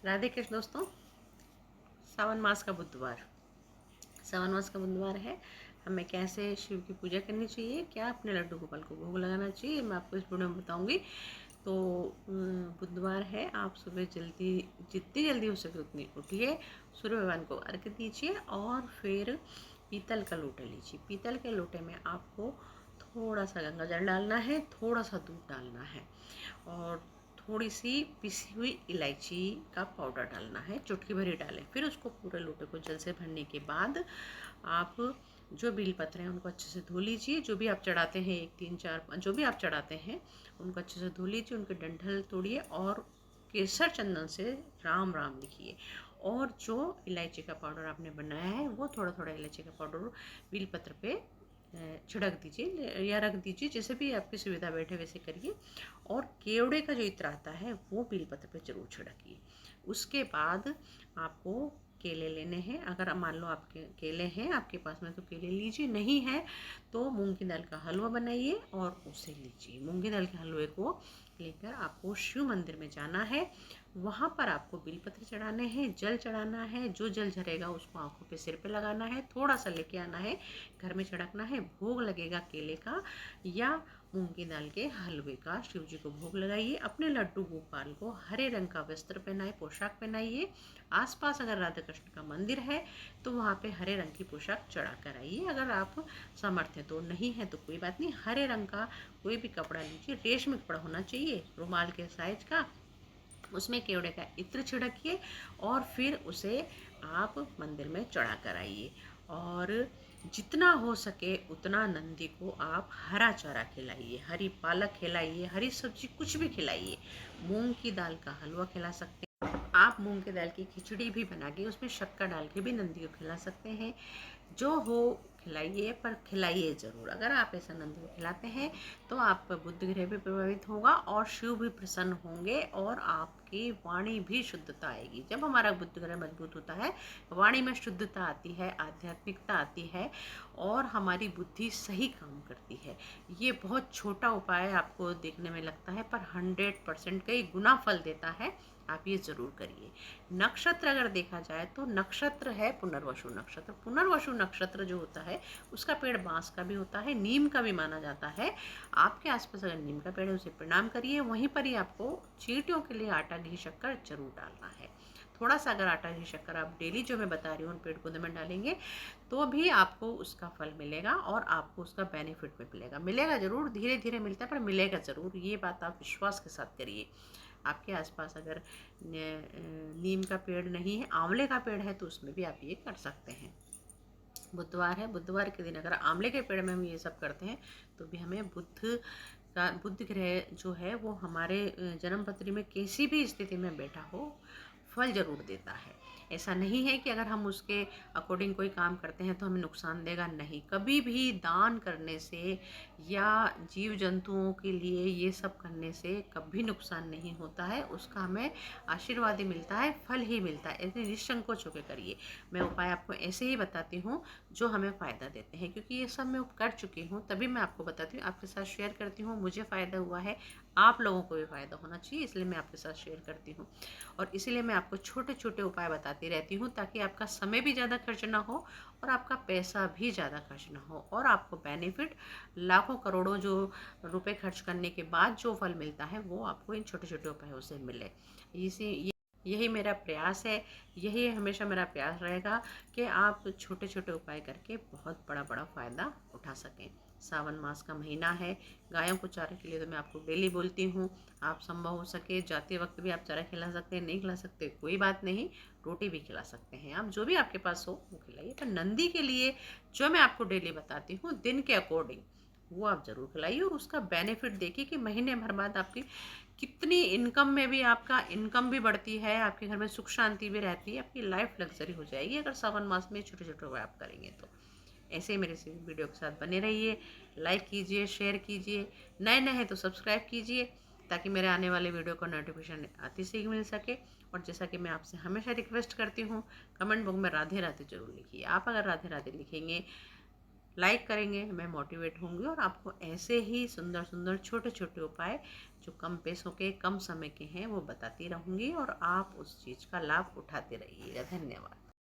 राधे कृष्ण दोस्तों। सावन मास का बुधवार, सावन मास का बुधवार है। हमें कैसे शिव की पूजा करनी चाहिए, क्या अपने लड्डू गोपाल को भोग लगाना चाहिए, मैं आपको इस वीडियो में बताऊंगी। तो बुधवार है, आप सुबह जल्दी, जितनी जल्दी हो सके उतनी उठिए, सूर्य भगवान को अर्घ्य दीजिए और फिर पीतल का लोटा लीजिए। पीतल के लोटे में आपको थोड़ा सा गंगा जल डालना है, थोड़ा सा दूध डालना है और थोड़ी सी पिसी हुई इलायची का पाउडर डालना है, चुटकी भरी डालें। फिर उसको पूरे लोटे को जल से भरने के बाद आप जो बेलपत्र हैं उनको अच्छे से धो लीजिए। जो भी आप चढ़ाते हैं, 1 3 4 5 जो भी आप चढ़ाते हैं उनको अच्छे से धो लीजिए, उनके डंठल तोड़िए और केसर चंदन से राम राम लिखिए। और जो इलायची का पाउडर आपने बनाया है वो थोड़ा थोड़ा इलायची का पाउडर बेलपत्र पे छिड़क दीजिए या रख दीजिए, जैसे भी आपकी सुविधा बैठे वैसे करिए। और केवड़े का जो इत्र आता है वो बेलपत्र पे जरूर छिड़किए। उसके बाद आपको केले लेने हैं। अगर मान लो आपके केले हैं आपके पास में तो केले लीजिए, नहीं है तो मूंग की दाल का हलवा बनाइए और उसे लीजिए। मूंग की दाल के हलवे को लेकर आपको शिव मंदिर में जाना है। वहाँ पर आपको बेलपत्र चढ़ाने हैं, जल चढ़ाना है। जो जल झरेगा उसको आंखों पे, सिर पे लगाना है, थोड़ा सा लेके आना है, घर में छिड़कना है। भोग लगेगा केले का या मूंग की दाल के हलवे का। शिव जी को भोग लगाइए। अपने लड्डू गोपाल को हरे रंग का वस्त्र पहनाए, पोशाक पहनाइए। आसपास अगर राधा कृष्ण का मंदिर है तो वहाँ पे हरे रंग की पोशाक चढ़ा कर आइए। अगर आप समर्थ हैं तो, नहीं है तो कोई बात नहीं, हरे रंग का कोई भी कपड़ा लीजिए, रेशमी कपड़ा होना चाहिए, रुमाल के साइज का। उसमें केवड़े का इत्र छिड़किए और फिर उसे आप मंदिर में चढ़ा कर आइए। और जितना हो सके उतना नंदी को आप हरा चारा खिलाइए, हरी पालक खिलाइए, हरी सब्जी कुछ भी खिलाइए। मूंग की दाल का हलवा खिला सकते हैं आप, मूंग की दाल की खिचड़ी भी बना के उसमें शक्कर डाल के भी नंदी को खिला सकते हैं। जो हो खिलाइए, पर खिलाइए ज़रूर। अगर आप ऐसा नंदी को खिलाते हैं तो आप बुद्ध ग्रह भी प्रभावित होगा और शिव भी प्रसन्न होंगे और आपकी वाणी भी शुद्धता आएगी। जब हमारा बुद्ध ग्रह मजबूत होता है, वाणी में शुद्धता आती है, आध्यात्मिकता आती है और हमारी बुद्धि सही काम करती है। ये बहुत छोटा उपाय आपको देखने में लगता है पर 100% कई गुना फल देता है। आप ये जरूर करिए। नक्षत्र अगर देखा जाए तो नक्षत्र है पुनर्वसु नक्षत्र। पुनर्वसु नक्षत्र जो होता है उसका पेड़ बांस का भी होता है, नीम का भी माना जाता है। आपके आसपास अगर नीम का पेड़ है उसे प्रणाम करिए। वहीं पर ही आपको चींटियों के लिए आटा घी शक्कर जरूर डालना है। थोड़ा सा अगर आटा घी शक्कर आप डेली जो मैं बता रही हूँ पेड़ पौधे में डालेंगे तो भी आपको उसका फल मिलेगा और आपको उसका बेनिफिट भी मिलेगा। मिलेगा जरूर, धीरे धीरे मिलता है पर मिलेगा जरूर, ये बात आप विश्वास के साथ करिए। आपके आसपास अगर नीम का पेड़ नहीं है, आंवले का पेड़ है तो उसमें भी आप ये कर सकते हैं। बुधवार है, बुधवार के दिन अगर आंवले के पेड़ में हम ये सब करते हैं तो भी हमें बुध ग्रह जो है वो हमारे जन्म पत्री में किसी भी स्थिति में बैठा हो फल जरूर देता है। ऐसा नहीं है कि अगर हम उसके अकॉर्डिंग कोई काम करते हैं तो हमें नुकसान देगा, नहीं। कभी भी दान करने से या जीव जंतुओं के लिए ये सब करने से कभी नुकसान नहीं होता है, उसका हमें आशीर्वाद ही मिलता है, फल ही मिलता है। ऐसे निसंकोच होकर करिए। मैं उपाय आपको ऐसे ही बताती हूँ जो हमें फ़ायदा देते हैं, क्योंकि ये सब मैं कर चुकी हूँ तभी मैं आपको बताती हूँ, आपके साथ शेयर करती हूँ। मुझे फ़ायदा हुआ है, आप लोगों को भी फ़ायदा होना चाहिए, इसलिए मैं आपके साथ शेयर करती हूँ। और इसीलिए मैं आपको छोटे छोटे उपाय बताती रहती हूँ ताकि आपका समय भी ज़्यादा खर्च ना हो और आपका पैसा भी ज़्यादा खर्च ना हो और आपको बेनिफिट लाखों करोड़ों जो रुपए खर्च करने के बाद जो फल मिलता है वो आपको इन छोटे छोटे उपायों से मिले। इसी यही मेरा प्रयास है, यही हमेशा मेरा प्रयास रहेगा कि आप छोटे छोटे उपाय करके बहुत बड़ा बड़ा फ़ायदा उठा सकें। सावन मास का महीना है, गायों को चारे के लिए तो मैं आपको डेली बोलती हूँ। आप संभव हो सके जाते वक्त भी आप चारा खिला सकते हैं, नहीं खिला सकते कोई बात नहीं, रोटी भी खिला सकते हैं आप, जो भी आपके पास हो वो खिलाइए। पर नंदी के लिए जो मैं आपको डेली बताती हूँ दिन के अकॉर्डिंग वो आप ज़रूर खिलाइए और उसका बेनिफिट देखिए कि महीने भर बाद आपकी कितनी इनकम में भी आपका इनकम भी बढ़ती है, आपके घर में सुख शांति भी रहती है, आपकी लाइफ लग्जरी हो जाएगी अगर सावन मास में छोटे छोटे उपाय आप करेंगे तो। ऐसे ही मेरे से वीडियो के साथ बने रहिए, लाइक कीजिए, शेयर कीजिए, नए नए हैं तो सब्सक्राइब कीजिए ताकि मेरे आने वाले वीडियो का नोटिफिकेशन आती से ही मिल सके। और जैसा कि मैं आपसे हमेशा रिक्वेस्ट करती हूँ, कमेंट बॉक्स में राधे राधे जरूर लिखिए। आप अगर राधे राधे लिखेंगे लाइक करेंगे, मैं मोटिवेट होंगी और आपको ऐसे ही सुंदर सुंदर छोटे छोटे उपाय जो कम पैसों के, कम समय के हैं, वो बताती रहूँगी और आप उस चीज़ का लाभ उठाते रहिएगा। धन्यवाद।